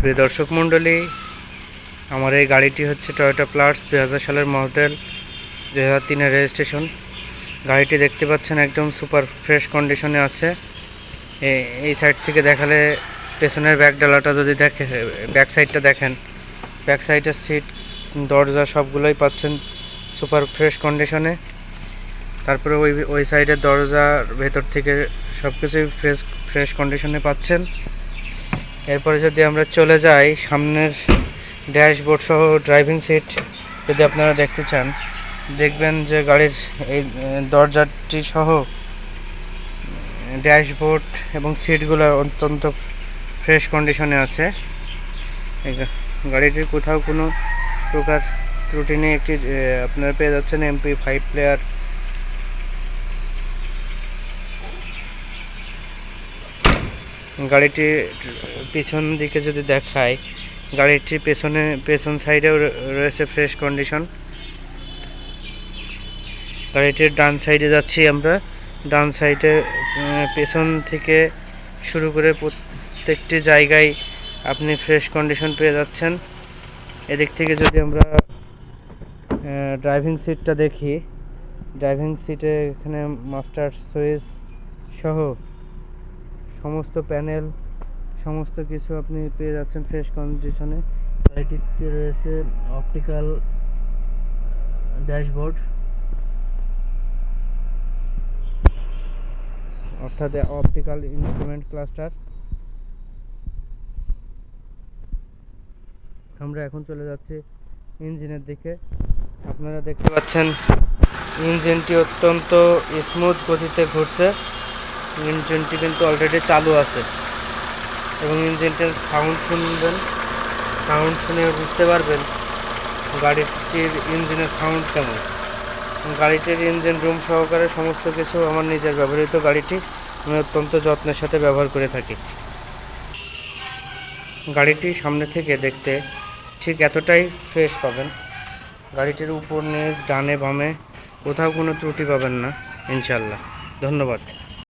প্রিয় দর্শক মণ্ডলী, আমার এই গাড়িটি হচ্ছে টয়োটা প্লাস 2000 সালের মডেল, 2003-এর রেজিস্ট্রেশন। গাড়িটি দেখতে পাচ্ছেন একদম সুপার ফ্রেশ কন্ডিশনে আছে। এই সাইড থেকে দেখালে পেছনের ব্যাক ডালাটা যদি ব্যাক সাইডটা দেখেন, ব্যাক সাইডের সিট, দরজা সবগুলোই পাচ্ছেন সুপার ফ্রেশ কন্ডিশনে। তারপরে ওই সাইডের দরজার ভেতর থেকে সব কিছুই ফ্রেশ কন্ডিশনে পাচ্ছেন। এরপরে যদি আমরা চলে যাই, সামনের ড্যাশবোর্ড সহ ড্রাইভিং সিট যদি আপনারা দেখতে চান, দেখবেন যে গাড়ির এই দরজাটি সহ ড্যাশবোর্ড এবং সিটগুলো অত্যন্ত ফ্রেশ কন্ডিশনে আছে। গাড়িটির কোথাও কোনো প্রকার ত্রুটি নেই। একটি আপনারা পেয়ে যাচ্ছেন MP5 প্লেয়ার। গাড়িটির পিছন দিকে যদি দেখায়, গাড়িটির পেছন সাইডেও রয়েছে ফ্রেশ কন্ডিশন। গাড়িটির ডান সাইডে যাচ্ছি আমরা। ডান সাইডে পেছন থেকে শুরু করে প্রত্যেকটি জায়গায় আপনি ফ্রেশ কন্ডিশন পেয়ে যাচ্ছেন। এদিক থেকে যদি আমরা ড্রাইভিং সিটটা দেখি, ড্রাইভিং সিটে এখানে মাস্টার সুইচ সহ সমস্ত প্যানেল, সমস্ত কিছু আপনি পেয়ে যাচ্ছেন ফ্রেশ কন্ডিশনে। গাড়িটিতে রয়েছে অপটিক্যাল ড্যাশবোর্ড, অর্থাৎ অপটিক্যাল ইনস্ট্রুমেন্ট ক্লাস্টার। আমরা এখন চলে যাচ্ছি ইঞ্জিনের দিকে। আপনারা দেখতে পাচ্ছেন ইঞ্জিনটি অত্যন্ত স্মুথ গতিতে ঘুরছে। ইঞ্জিনটি কিন্তু অলরেডি চালু আছে এবং ইঞ্জিনটার সাউন্ড শুনবেন, সাউন্ড শুনে বুঝতে পারবেন গাড়িটির ইঞ্জিনের সাউন্ড কেমন। গাড়িটির ইঞ্জিন রুম সহকারে সমস্ত কিছু আমার নিজের ব্যবহৃত গাড়িটি আমি অত্যন্ত যত্নের সাথে ব্যবহার করে থাকি। গাড়িটি সামনে থেকে দেখতে ঠিক এতটাই ফ্রেশ পাবেন। গাড়িটির উপর নিচ ডানে বামে কোথাও কোনো ত্রুটি পাবেন না ইনশাল্লাহ। ধন্যবাদ।